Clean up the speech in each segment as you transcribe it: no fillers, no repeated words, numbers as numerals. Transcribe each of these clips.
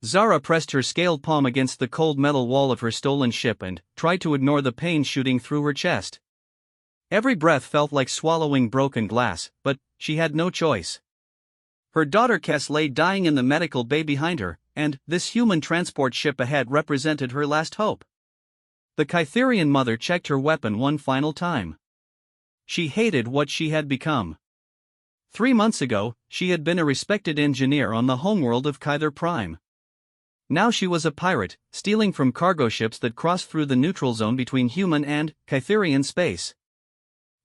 Zara pressed her scaled palm against the cold metal wall of her stolen ship and tried to ignore the pain shooting through her chest. Every breath felt like swallowing broken glass, but she had no choice. Her daughter Kes lay dying in the medical bay behind her, and this human transport ship ahead represented her last hope. The Kytherian mother checked her weapon one final time. She hated what she had become. 3 months ago, she had been a respected engineer on the homeworld of Kyther Prime. Now she was a pirate, stealing from cargo ships that crossed through the neutral zone between human and Kytherian space.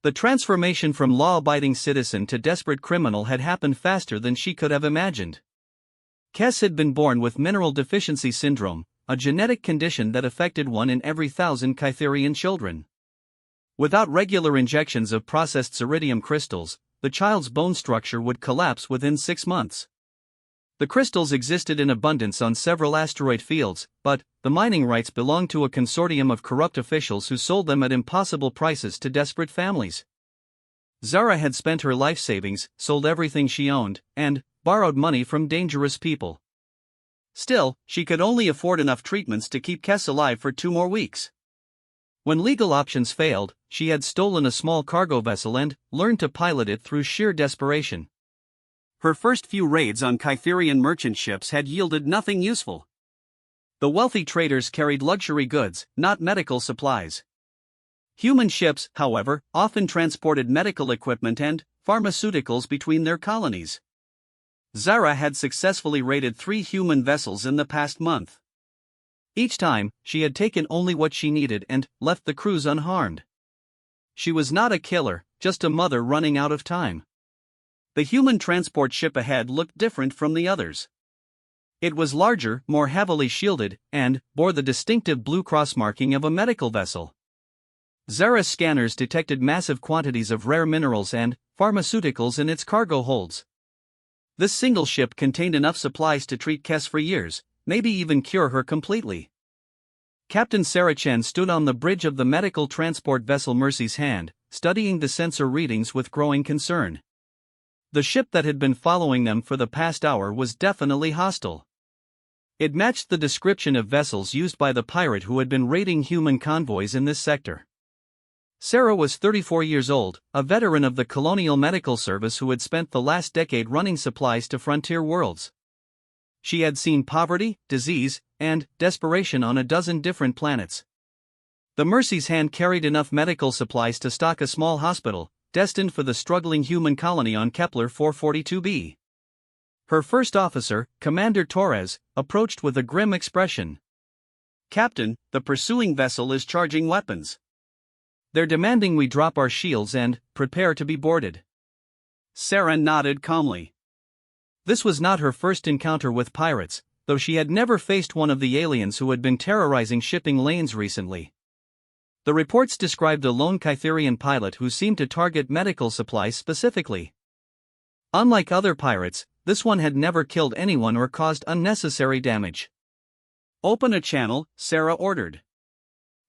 The transformation from law-abiding citizen to desperate criminal had happened faster than she could have imagined. Kes had been born with mineral deficiency syndrome, a genetic condition that affected 1 in every 1,000 Kytherian children. Without regular injections of processed ceridium crystals, the child's bone structure would collapse within 6 months. The crystals existed in abundance on several asteroid fields, but the mining rights belonged to a consortium of corrupt officials who sold them at impossible prices to desperate families. Zara had spent her life savings, sold everything she owned, and borrowed money from dangerous people. Still, she could only afford enough treatments to keep Kes alive for 2 more weeks. When legal options failed, she had stolen a small cargo vessel and learned to pilot it through sheer desperation. Her first few raids on Kytherian merchant ships had yielded nothing useful. The wealthy traders carried luxury goods, not medical supplies. Human ships, however, often transported medical equipment and pharmaceuticals between their colonies. Zara had successfully raided 3 human vessels in the past month. Each time, she had taken only what she needed and left the crews unharmed. She was not a killer, just a mother running out of time. The human transport ship ahead looked different from the others. It was larger, more heavily shielded, and bore the distinctive blue cross marking of a medical vessel. Zara's scanners detected massive quantities of rare minerals and pharmaceuticals in its cargo holds. This single ship contained enough supplies to treat Kes for years, maybe even cure her completely. Captain Sarah Chen stood on the bridge of the medical transport vessel Mercy's Hand, studying the sensor readings with growing concern. The ship that had been following them for the past hour was definitely hostile. It matched the description of vessels used by the pirate who had been raiding human convoys in this sector. Sarah was 34 years old, a veteran of the Colonial Medical Service who had spent the last decade running supplies to frontier worlds. She had seen poverty, disease, and desperation on a dozen different planets. The Mercy's Hand carried enough medical supplies to stock a small hospital, destined for the struggling human colony on Kepler 442b. Her first officer, Commander Torres, approached with a grim expression. "Captain, the pursuing vessel is charging weapons. They're demanding we drop our shields and prepare to be boarded." Sarah nodded calmly. This was not her first encounter with pirates, though she had never faced one of the aliens who had been terrorizing shipping lanes recently. The reports described a lone Kytherian pilot who seemed to target medical supplies specifically. Unlike other pirates, this one had never killed anyone or caused unnecessary damage. "Open a channel," Sarah ordered.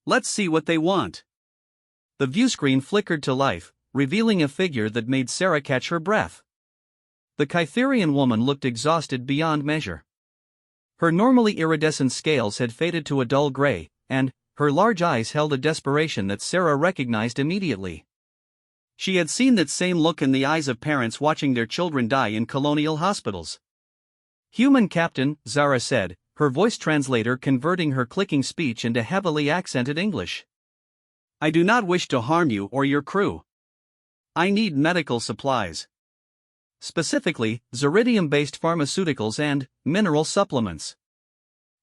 "Let's see what they want." The viewscreen flickered to life, revealing a figure that made Sarah catch her breath. The Kytherian woman looked exhausted beyond measure. Her normally iridescent scales had faded to a dull gray, and her large eyes held a desperation that Sarah recognized immediately. She had seen that same look in the eyes of parents watching their children die in colonial hospitals. "Human captain," Zara said, her voice translator converting her clicking speech into heavily accented English. "I do not wish to harm you or your crew. I need medical supplies. Specifically, zeridium-based pharmaceuticals and mineral supplements."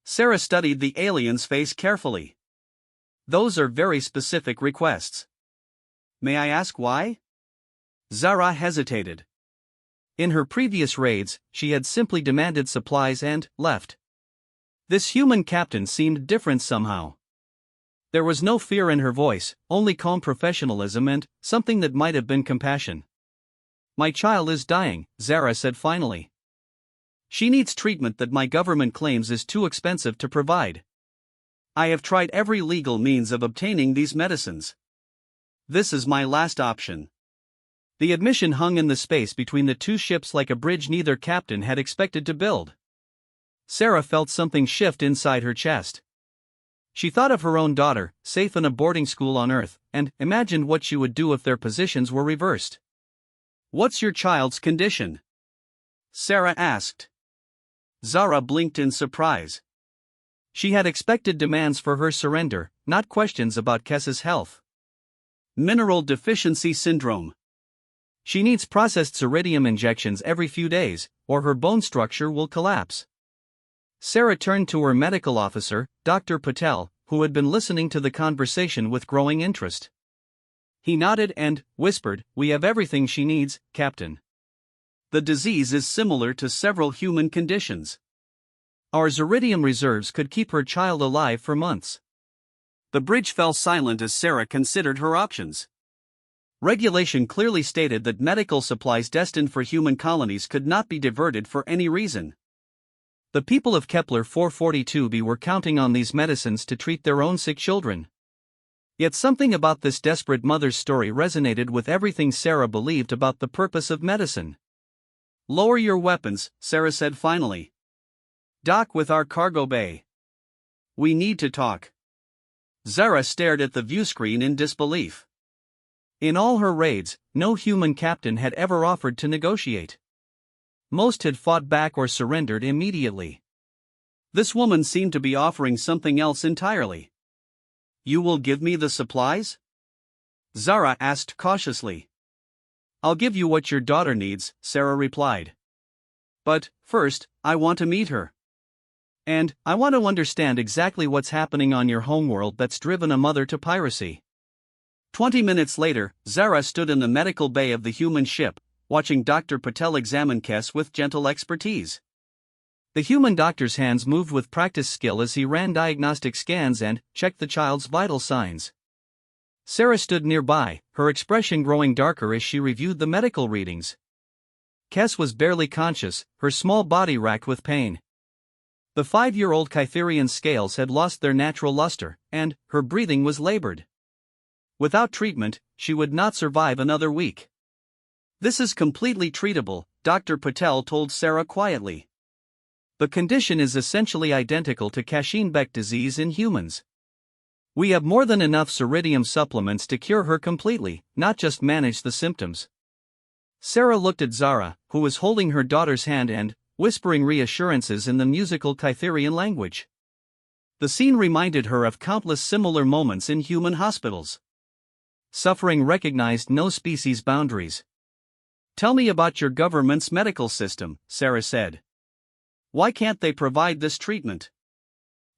Sarah studied the alien's face carefully. "Those are very specific requests. May I ask why?" Zara hesitated. In her previous raids, she had simply demanded supplies and left. This human captain seemed different somehow. There was no fear in her voice, only calm professionalism and something that might have been compassion. "My child is dying," Zara said finally. "She needs treatment that my government claims is too expensive to provide. I have tried every legal means of obtaining these medicines. This is my last option." The admission hung in the space between the two ships like a bridge neither captain had expected to build. Sarah felt something shift inside her chest. She thought of her own daughter, safe in a boarding school on Earth, and imagined what she would do if their positions were reversed. "What's your child's condition?" Sarah asked. Zara blinked in surprise. She had expected demands for her surrender, not questions about Kessa's health. "Mineral deficiency syndrome. She needs processed ceridium injections every few days, or her bone structure will collapse." Sarah turned to her medical officer, Dr. Patel, who had been listening to the conversation with growing interest. He nodded and whispered, "We have everything she needs, Captain. The disease is similar to several human conditions. Our ceridium reserves could keep her child alive for months." The bridge fell silent as Sarah considered her options. Regulation clearly stated that medical supplies destined for human colonies could not be diverted for any reason. The people of Kepler 442b were counting on these medicines to treat their own sick children. Yet something about this desperate mother's story resonated with everything Sarah believed about the purpose of medicine. "Lower your weapons," Sarah said finally. "Dock with our cargo bay. We need to talk." Zara stared at the viewscreen in disbelief. In all her raids, no human captain had ever offered to negotiate. Most had fought back or surrendered immediately. This woman seemed to be offering something else entirely. "You will give me the supplies?" Zara asked cautiously. "I'll give you what your daughter needs," Sarah replied. "But, first, I want to meet her. And I want to understand exactly what's happening on your homeworld that's driven a mother to piracy." 20 minutes later, Zara stood in the medical bay of the human ship, watching Dr. Patel examine Kess with gentle expertise. The human doctor's hands moved with practiced skill as he ran diagnostic scans and checked the child's vital signs. Sarah stood nearby, her expression growing darker as she reviewed the medical readings. Kess was barely conscious, her small body racked with pain. The 5-year-old Kytherian's scales had lost their natural luster, and her breathing was labored. Without treatment, she would not survive another week. "This is completely treatable," Dr. Patel told Sarah quietly. "The condition is essentially identical to Kashin-Beck disease in humans. We have more than enough ceridium supplements to cure her completely, not just manage the symptoms." Sarah looked at Zara, who was holding her daughter's hand and whispering reassurances in the musical Kytherian language. The scene reminded her of countless similar moments in human hospitals. Suffering recognized no species boundaries. "Tell me about your government's medical system," Sarah said. "Why can't they provide this treatment?"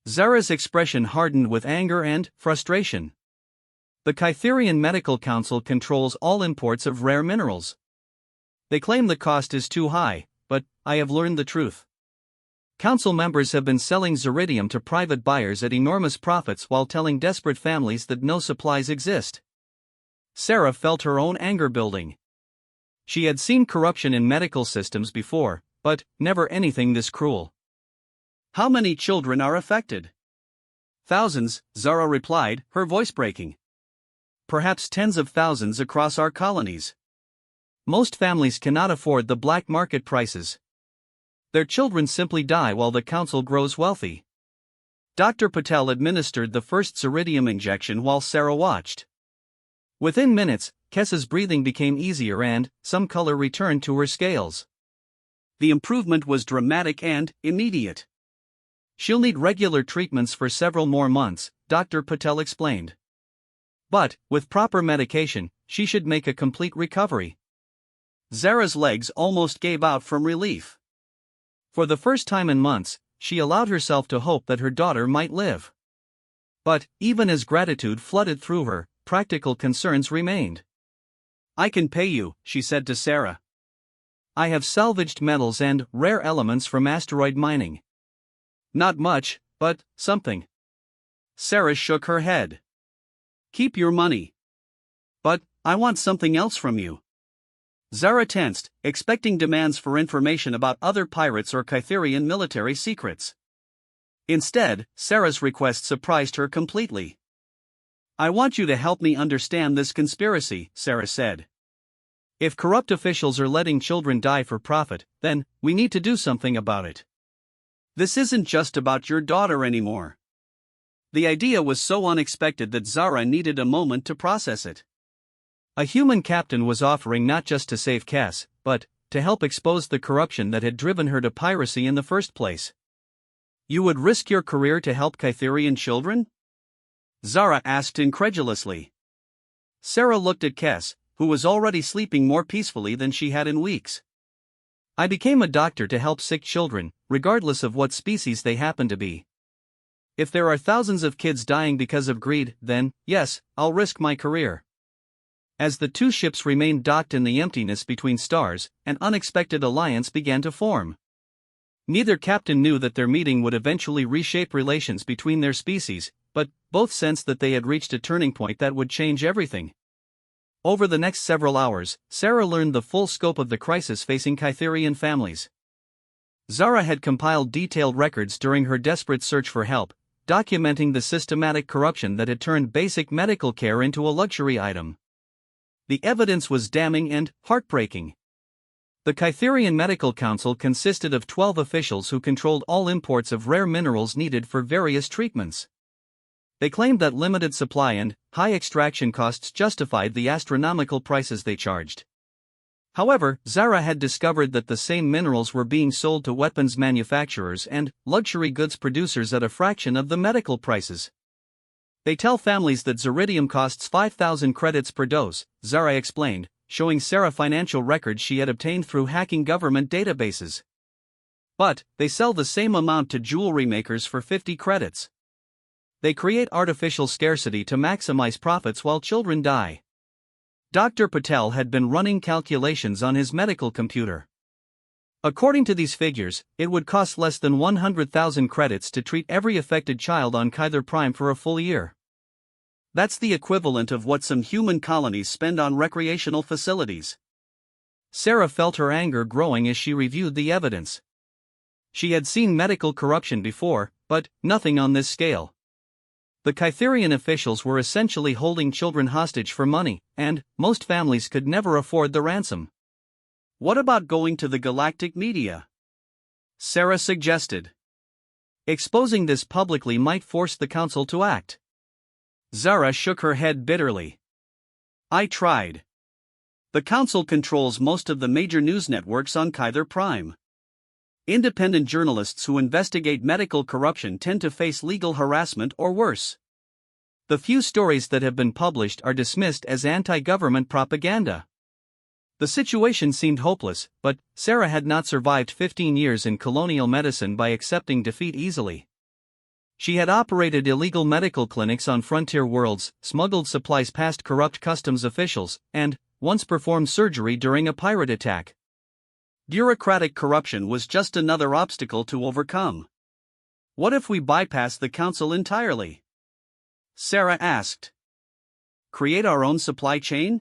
Zara's expression hardened with anger and frustration. "The Kytherian Medical Council controls all imports of rare minerals. They claim the cost is too high, but I have learned the truth. Council members have been selling ceridium to private buyers at enormous profits while telling desperate families that no supplies exist." Sarah felt her own anger building. She had seen corruption in medical systems before, but never anything this cruel. "How many children are affected?" "Thousands," Zara replied, her voice breaking. "Perhaps tens of thousands across our colonies. Most families cannot afford the black market prices. Their children simply die while the council grows wealthy." Dr. Patel administered the first ceridium injection while Sarah watched. Within minutes, Kessa's breathing became easier and some color returned to her scales. The improvement was dramatic and immediate. "She'll need regular treatments for several more months," Dr. Patel explained. "But, with proper medication, she should make a complete recovery." Zara's legs almost gave out from relief. For the first time in months, she allowed herself to hope that her daughter might live. But, even as gratitude flooded through her, practical concerns remained. "I can pay you," she said to Sarah. "I have salvaged metals and rare elements from asteroid mining. Not much, but something." Sarah shook her head. "Keep your money. But I want something else from you." Zara tensed, expecting demands for information about other pirates or Kytherian military secrets. Instead, Sarah's request surprised her completely. "I want you to help me understand this conspiracy," Sarah said. "If corrupt officials are letting children die for profit, then we need to do something about it." This isn't just about your daughter anymore. The idea was so unexpected that Zara needed a moment to process it. A human captain was offering not just to save Cass, but to help expose the corruption that had driven her to piracy in the first place. You would risk your career to help Kytherian children? Zara asked incredulously. Sarah looked at Cass, who was already sleeping more peacefully than she had in weeks. I became a doctor to help sick children, regardless of what species they happen to be. If there are thousands of kids dying because of greed, then, yes, I'll risk my career. As the two ships remained docked in the emptiness between stars, an unexpected alliance began to form. Neither captain knew that their meeting would eventually reshape relations between their species, but both sensed that they had reached a turning point that would change everything. Over the next several hours, Sarah learned the full scope of the crisis facing Kytherian families. Zara had compiled detailed records during her desperate search for help, documenting the systematic corruption that had turned basic medical care into a luxury item. The evidence was damning and heartbreaking. The Kytherian Medical Council consisted of 12 officials who controlled all imports of rare minerals needed for various treatments. They claimed that limited supply and high extraction costs justified the astronomical prices they charged. However, Zara had discovered that the same minerals were being sold to weapons manufacturers and luxury goods producers at a fraction of the medical prices. They tell families that Ziridium costs 5,000 credits per dose, Zara explained, showing Sarah financial records she had obtained through hacking government databases. But they sell the same amount to jewelry makers for 50 credits. They create artificial scarcity to maximize profits while children die. Dr. Patel had been running calculations on his medical computer. According to these figures, it would cost less than 100,000 credits to treat every affected child on Kyther Prime for a full year. That's the equivalent of what some human colonies spend on recreational facilities. Sarah felt her anger growing as she reviewed the evidence. She had seen medical corruption before, but nothing on this scale. The Kytherian officials were essentially holding children hostage for money, and most families could never afford the ransom. What about going to the galactic media? Sarah suggested. Exposing this publicly might force the council to act. Zara shook her head bitterly. I tried. The council controls most of the major news networks on Kyther Prime. Independent journalists who investigate medical corruption tend to face legal harassment or worse. The few stories that have been published are dismissed as anti-government propaganda. The situation seemed hopeless, but Sarah had not survived 15 years in colonial medicine by accepting defeat easily. She had operated illegal medical clinics on frontier worlds, smuggled supplies past corrupt customs officials, and once performed surgery during a pirate attack. Bureaucratic corruption was just another obstacle to overcome. What if we bypass the council entirely? Sarah asked. Create our own supply chain?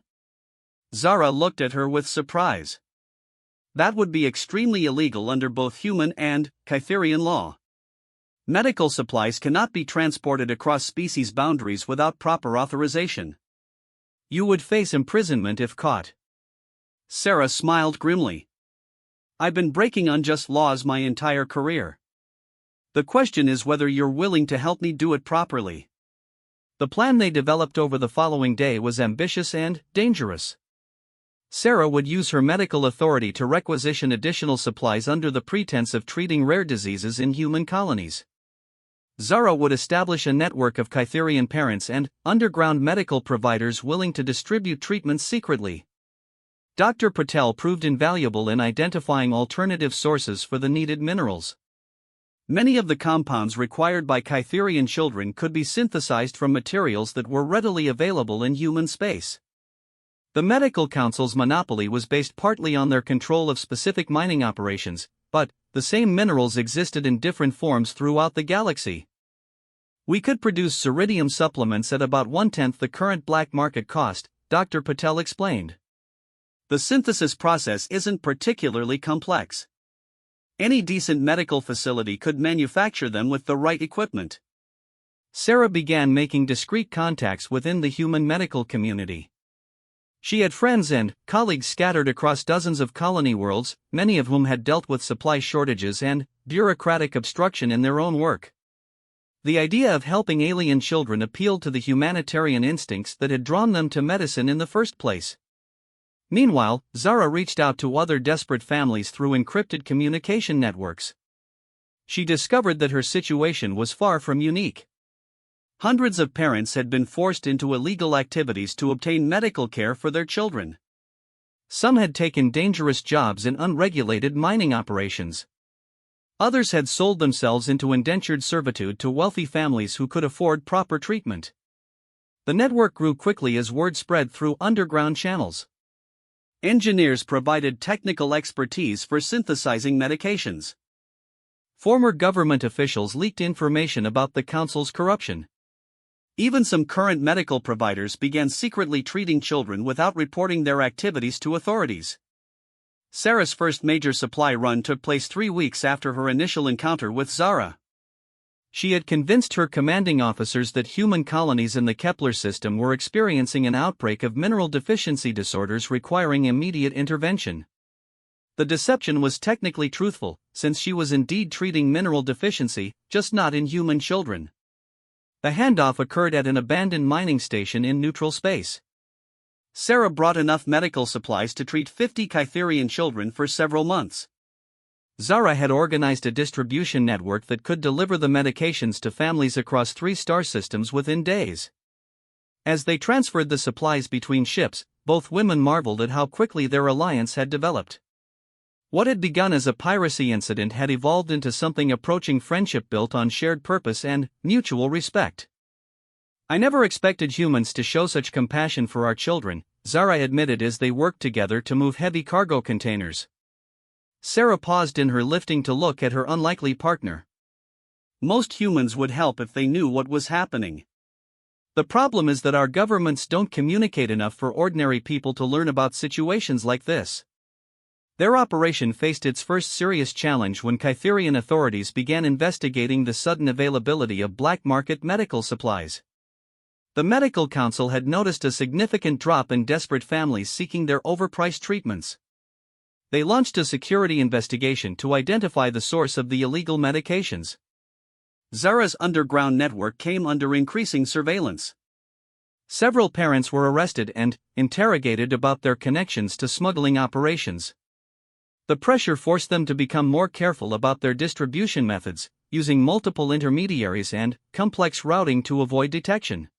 Zara looked at her with surprise. That would be extremely illegal under both human and Kytherian law. Medical supplies cannot be transported across species boundaries without proper authorization. You would face imprisonment if caught. Sarah smiled grimly. I've been breaking unjust laws my entire career. The question is whether you're willing to help me do it properly. The plan they developed over the following day was ambitious and dangerous. Sarah would use her medical authority to requisition additional supplies under the pretense of treating rare diseases in human colonies. Zara would establish a network of Kytherian parents and underground medical providers willing to distribute treatments secretly. Dr. Patel proved invaluable in identifying alternative sources for the needed minerals. Many of the compounds required by Kytherian children could be synthesized from materials that were readily available in human space. The Medical Council's monopoly was based partly on their control of specific mining operations, but the same minerals existed in different forms throughout the galaxy. We could produce ceridium supplements at about 1/10 the current black market cost, Dr. Patel explained. The synthesis process isn't particularly complex. Any decent medical facility could manufacture them with the right equipment. Sarah began making discreet contacts within the human medical community. She had friends and colleagues scattered across dozens of colony worlds, many of whom had dealt with supply shortages and bureaucratic obstruction in their own work. The idea of helping alien children appealed to the humanitarian instincts that had drawn them to medicine in the first place. Meanwhile, Zara reached out to other desperate families through encrypted communication networks. She discovered that her situation was far from unique. Hundreds of parents had been forced into illegal activities to obtain medical care for their children. Some had taken dangerous jobs in unregulated mining operations. Others had sold themselves into indentured servitude to wealthy families who could afford proper treatment. The network grew quickly as word spread through underground channels. Engineers provided technical expertise for synthesizing medications. Former government officials leaked information about the council's corruption. Even some current medical providers began secretly treating children without reporting their activities to authorities. Sarah's first major supply run took place 3 weeks after her initial encounter with Zara. She had convinced her commanding officers that human colonies in the Kepler system were experiencing an outbreak of mineral deficiency disorders requiring immediate intervention. The deception was technically truthful, since she was indeed treating mineral deficiency, just not in human children. The handoff occurred at an abandoned mining station in neutral space. Sarah brought enough medical supplies to treat 50 Kytherian children for several months. Zara had organized a distribution network that could deliver the medications to families across 3 star systems within days. As they transferred the supplies between ships, both women marveled at how quickly their alliance had developed. What had begun as a piracy incident had evolved into something approaching friendship built on shared purpose and mutual respect. "I never expected humans to show such compassion for our children," Zara admitted as they worked together to move heavy cargo containers. Sarah paused in her lifting to look at her unlikely partner. "Most humans would help if they knew what was happening. The problem is that our governments don't communicate enough for ordinary people to learn about situations like this." Their operation faced its first serious challenge when Kytherian authorities began investigating the sudden availability of black market medical supplies. The Medical Council had noticed a significant drop in desperate families seeking their overpriced treatments. They launched a security investigation to identify the source of the illegal medications. Zara's underground network came under increasing surveillance. Several parents were arrested and interrogated about their connections to smuggling operations. The pressure forced them to become more careful about their distribution methods, using multiple intermediaries and complex routing to avoid detection.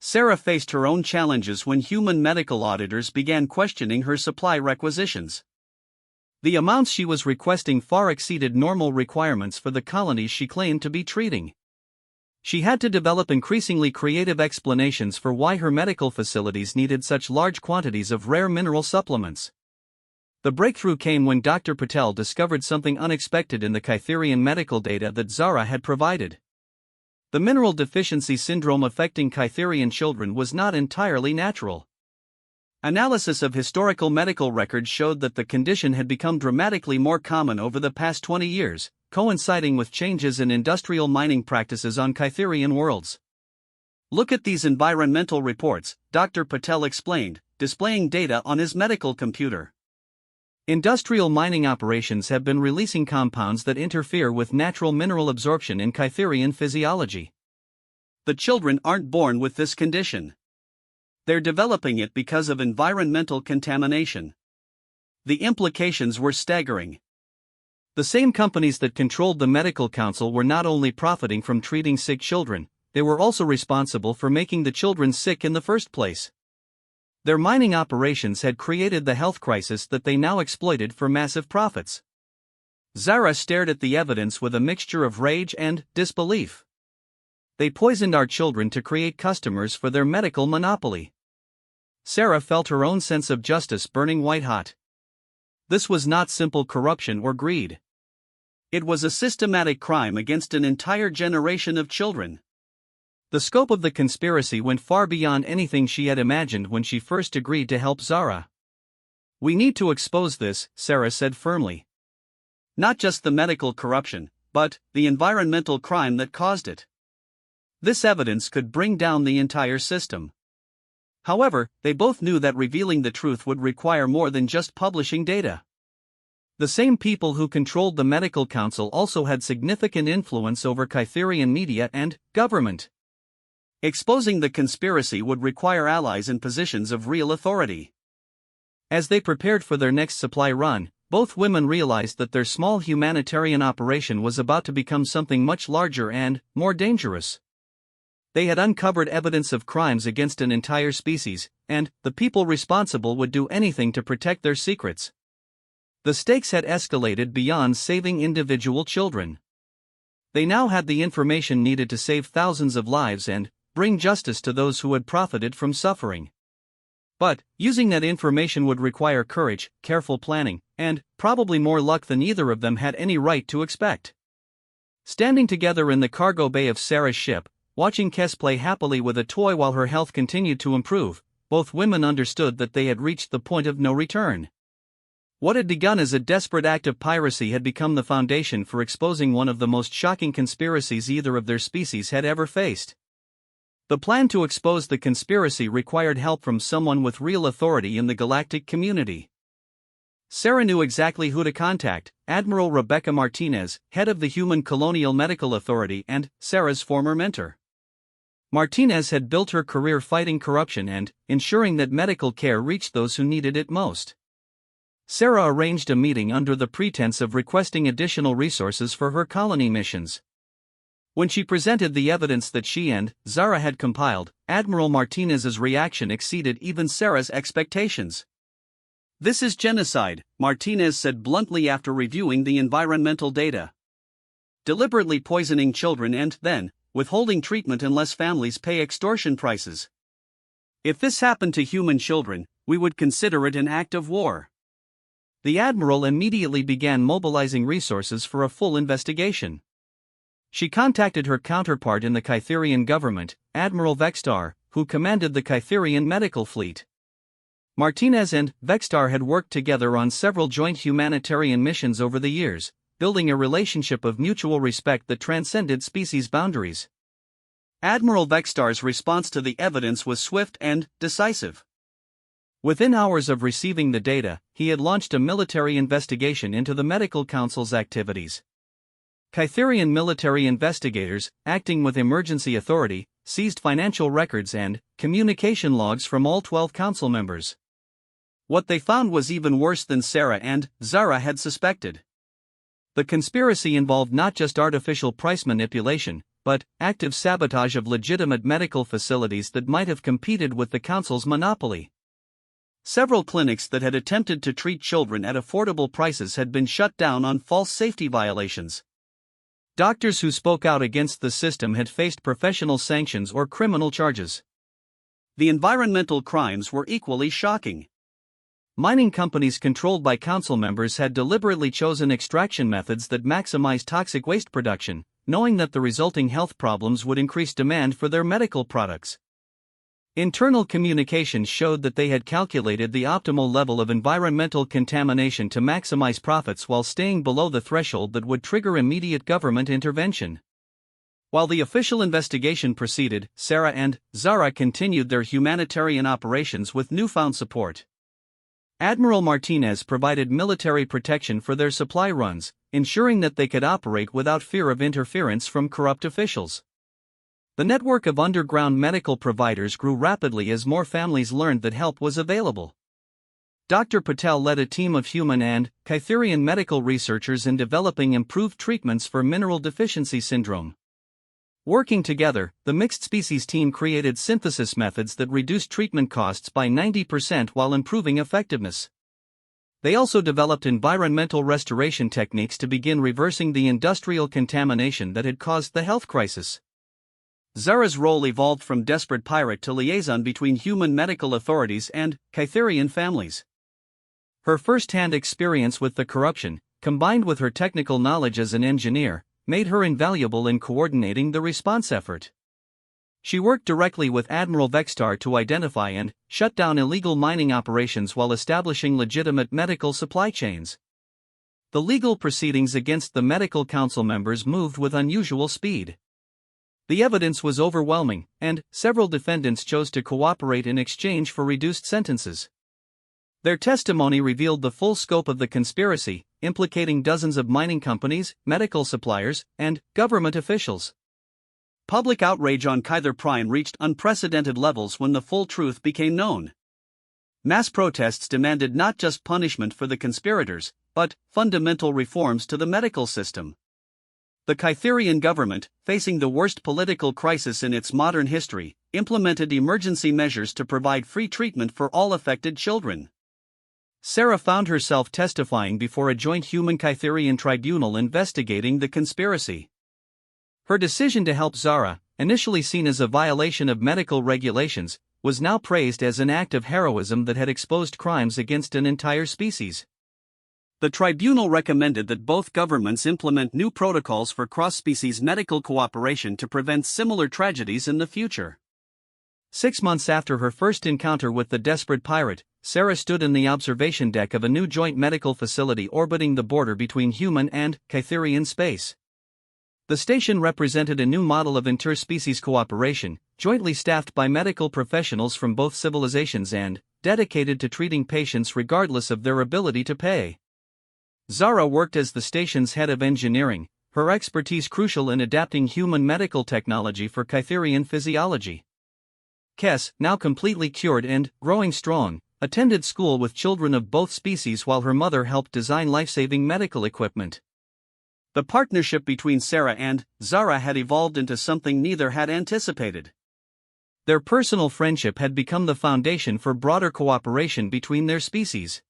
Sarah faced her own challenges when human medical auditors began questioning her supply requisitions. The amounts she was requesting far exceeded normal requirements for the colonies she claimed to be treating. She had to develop increasingly creative explanations for why her medical facilities needed such large quantities of rare mineral supplements. The breakthrough came when Dr. Patel discovered something unexpected in the Kytherian medical data that Zara had provided. The mineral deficiency syndrome affecting Kytherian children was not entirely natural. Analysis of historical medical records showed that the condition had become dramatically more common over the past 20 years, coinciding with changes in industrial mining practices on Kytherian worlds. "Look at these environmental reports," Dr. Patel explained, displaying data on his medical computer. Industrial mining operations have been releasing compounds that interfere with natural mineral absorption in Kytherian physiology. The children aren't born with this condition. They're developing it because of environmental contamination. The implications were staggering. The same companies that controlled the medical council were not only profiting from treating sick children, they were also responsible for making the children sick in the first place. Their mining operations had created the health crisis that they now exploited for massive profits. Zara stared at the evidence with a mixture of rage and disbelief. "They poisoned our children to create customers for their medical monopoly." Sarah felt her own sense of justice burning white-hot. This was not simple corruption or greed. It was a systematic crime against an entire generation of children. The scope of the conspiracy went far beyond anything she had imagined when she first agreed to help Zara. "We need to expose this," Sarah said firmly. "Not just the medical corruption, but the environmental crime that caused it. This evidence could bring down the entire system." However, they both knew that revealing the truth would require more than just publishing data. The same people who controlled the medical council also had significant influence over Kytherian media and government. Exposing the conspiracy would require allies in positions of real authority. As they prepared for their next supply run, both women realized that their small humanitarian operation was about to become something much larger and more dangerous. They had uncovered evidence of crimes against an entire species, and the people responsible would do anything to protect their secrets. The stakes had escalated beyond saving individual children. They now had the information needed to save thousands of lives and bring justice to those who had profited from suffering. But, using that information would require courage, careful planning, and probably more luck than either of them had any right to expect. Standing together in the cargo bay of Sarah's ship, watching Kes play happily with a toy while her health continued to improve, both women understood that they had reached the point of no return. What had begun as a desperate act of piracy had become the foundation for exposing one of the most shocking conspiracies either of their species had ever faced. The plan to expose the conspiracy required help from someone with real authority in the galactic community. Sarah knew exactly who to contact: Admiral Rebecca Martinez, head of the Human Colonial Medical Authority and Sarah's former mentor. Martinez had built her career fighting corruption and ensuring that medical care reached those who needed it most. Sarah arranged a meeting under the pretense of requesting additional resources for her colony missions. When she presented the evidence that she and Zara had compiled, Admiral Martinez's reaction exceeded even Sarah's expectations. "This is genocide," Martinez said bluntly after reviewing the environmental data. "Deliberately poisoning children and then withholding treatment unless families pay extortion prices. If this happened to human children, we would consider it an act of war." The Admiral immediately began mobilizing resources for a full investigation. She contacted her counterpart in the Kytherian government, Admiral Vextar, who commanded the Kytherian medical fleet. Martinez and Vextar had worked together on several joint humanitarian missions over the years, building a relationship of mutual respect that transcended species boundaries. Admiral Vextar's response to the evidence was swift and decisive. Within hours of receiving the data, he had launched a military investigation into the Medical Council's activities. Kytherian military investigators, acting with emergency authority, seized financial records and communication logs from all 12 council members. What they found was even worse than Sarah and Zara had suspected. The conspiracy involved not just artificial price manipulation, but active sabotage of legitimate medical facilities that might have competed with the council's monopoly. Several clinics that had attempted to treat children at affordable prices had been shut down on false safety violations. Doctors who spoke out against the system had faced professional sanctions or criminal charges. The environmental crimes were equally shocking. Mining companies controlled by council members had deliberately chosen extraction methods that maximized toxic waste production, knowing that the resulting health problems would increase demand for their medical products. Internal communications showed that they had calculated the optimal level of environmental contamination to maximize profits while staying below the threshold that would trigger immediate government intervention. While the official investigation proceeded, Sarah and Zara continued their humanitarian operations with newfound support. Admiral Martinez provided military protection for their supply runs, ensuring that they could operate without fear of interference from corrupt officials. The network of underground medical providers grew rapidly as more families learned that help was available. Dr. Patel led a team of human and Kytherian medical researchers in developing improved treatments for mineral deficiency syndrome. Working together, the mixed species team created synthesis methods that reduced treatment costs by 90% while improving effectiveness. They also developed environmental restoration techniques to begin reversing the industrial contamination that had caused the health crisis. Zara's role evolved from desperate pirate to liaison between human medical authorities and Kytherian families. Her first-hand experience with the corruption, combined with her technical knowledge as an engineer, made her invaluable in coordinating the response effort. She worked directly with Admiral Vextar to identify and shut down illegal mining operations while establishing legitimate medical supply chains. The legal proceedings against the Medical Council members moved with unusual speed. The evidence was overwhelming, and several defendants chose to cooperate in exchange for reduced sentences. Their testimony revealed the full scope of the conspiracy, implicating dozens of mining companies, medical suppliers, and government officials. Public outrage on Kyther Prime reached unprecedented levels when the full truth became known. Mass protests demanded not just punishment for the conspirators, but fundamental reforms to the medical system. The Kytherian government, facing the worst political crisis in its modern history, implemented emergency measures to provide free treatment for all affected children. Sarah found herself testifying before a joint human-Kytherian tribunal investigating the conspiracy. Her decision to help Zara, initially seen as a violation of medical regulations, was now praised as an act of heroism that had exposed crimes against an entire species. The tribunal recommended that both governments implement new protocols for cross-species medical cooperation to prevent similar tragedies in the future. 6 months after her first encounter with the desperate pirate, Sarah stood in the observation deck of a new joint medical facility orbiting the border between human and Kytherian space. The station represented a new model of interspecies cooperation, jointly staffed by medical professionals from both civilizations and dedicated to treating patients regardless of their ability to pay. Zara worked as the station's head of engineering, her expertise crucial in adapting human medical technology for Kytherian physiology. Kes, now completely cured and growing strong, attended school with children of both species while her mother helped design life-saving medical equipment. The partnership between Sarah and Zara had evolved into something neither had anticipated. Their personal friendship had become the foundation for broader cooperation between their species.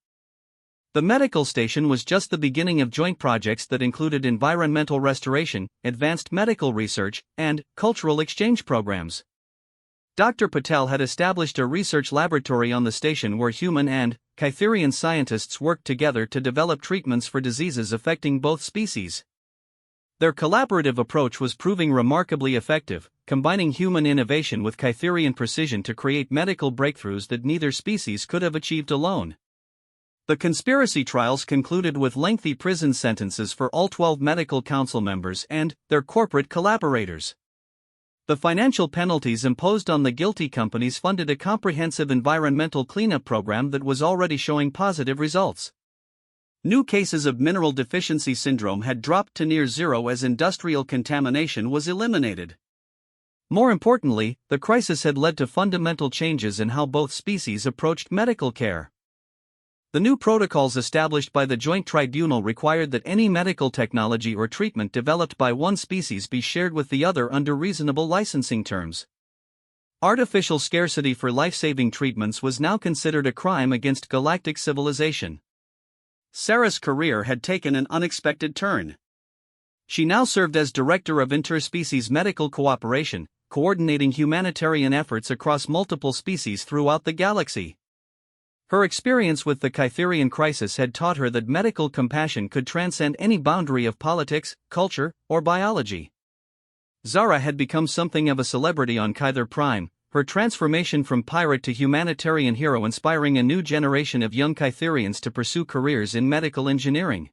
The medical station was just the beginning of joint projects that included environmental restoration, advanced medical research, and cultural exchange programs. Dr. Patel had established a research laboratory on the station where human and Kytherian scientists worked together to develop treatments for diseases affecting both species. Their collaborative approach was proving remarkably effective, combining human innovation with Kytherian precision to create medical breakthroughs that neither species could have achieved alone. The conspiracy trials concluded with lengthy prison sentences for all 12 medical council members and their corporate collaborators. The financial penalties imposed on the guilty companies funded a comprehensive environmental cleanup program that was already showing positive results. New cases of mineral deficiency syndrome had dropped to near zero as industrial contamination was eliminated. More importantly, the crisis had led to fundamental changes in how both species approached medical care. The new protocols established by the Joint Tribunal required that any medical technology or treatment developed by one species be shared with the other under reasonable licensing terms. Artificial scarcity for life-saving treatments was now considered a crime against galactic civilization. Sarah's career had taken an unexpected turn. She now served as Director of Interspecies Medical Cooperation, coordinating humanitarian efforts across multiple species throughout the galaxy. Her experience with the Kytherian crisis had taught her that medical compassion could transcend any boundary of politics, culture, or biology. Zara had become something of a celebrity on Kyther Prime, her transformation from pirate to humanitarian hero inspiring a new generation of young Kytherians to pursue careers in medical engineering.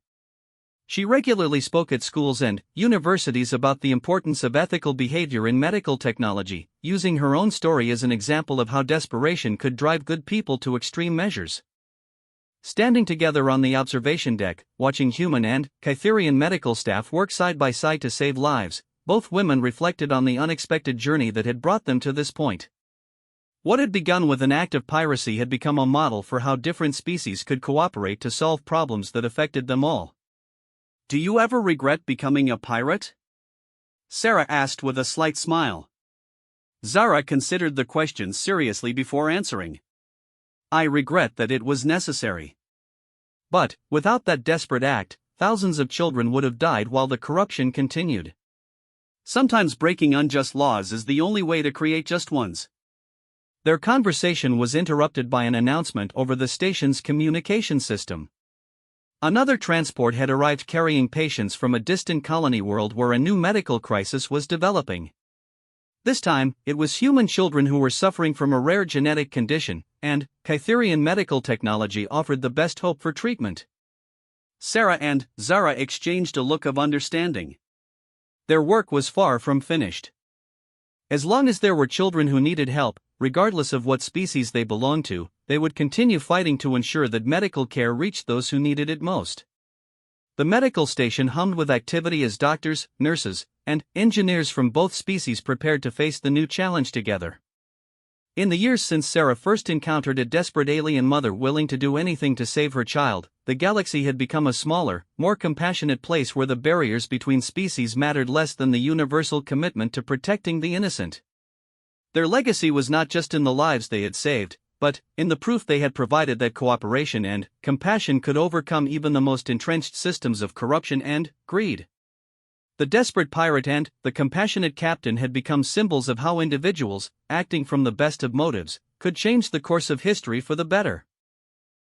She regularly spoke at schools and universities about the importance of ethical behavior in medical technology, using her own story as an example of how desperation could drive good people to extreme measures. Standing together on the observation deck, watching human and Kytherian medical staff work side by side to save lives, both women reflected on the unexpected journey that had brought them to this point. What had begun with an act of piracy had become a model for how different species could cooperate to solve problems that affected them all. "Do you ever regret becoming a pirate?" Sarah asked with a slight smile. Zara considered the question seriously before answering. "I regret that it was necessary. But, without that desperate act, thousands of children would have died while the corruption continued. Sometimes breaking unjust laws is the only way to create just ones." Their conversation was interrupted by an announcement over the station's communication system. Another transport had arrived carrying patients from a distant colony world where a new medical crisis was developing. This time, it was human children who were suffering from a rare genetic condition, and Kytherian medical technology offered the best hope for treatment. Sarah and Zara exchanged a look of understanding. Their work was far from finished. As long as there were children who needed help, regardless of what species they belonged to, they would continue fighting to ensure that medical care reached those who needed it most. The medical station hummed with activity as doctors, nurses, and engineers from both species prepared to face the new challenge together. In the years since Sarah first encountered a desperate alien mother willing to do anything to save her child, the galaxy had become a smaller, more compassionate place where the barriers between species mattered less than the universal commitment to protecting the innocent. Their legacy was not just in the lives they had saved, but in the proof they had provided that cooperation and compassion could overcome even the most entrenched systems of corruption and greed. The desperate pirate and the compassionate captain had become symbols of how individuals, acting from the best of motives, could change the course of history for the better.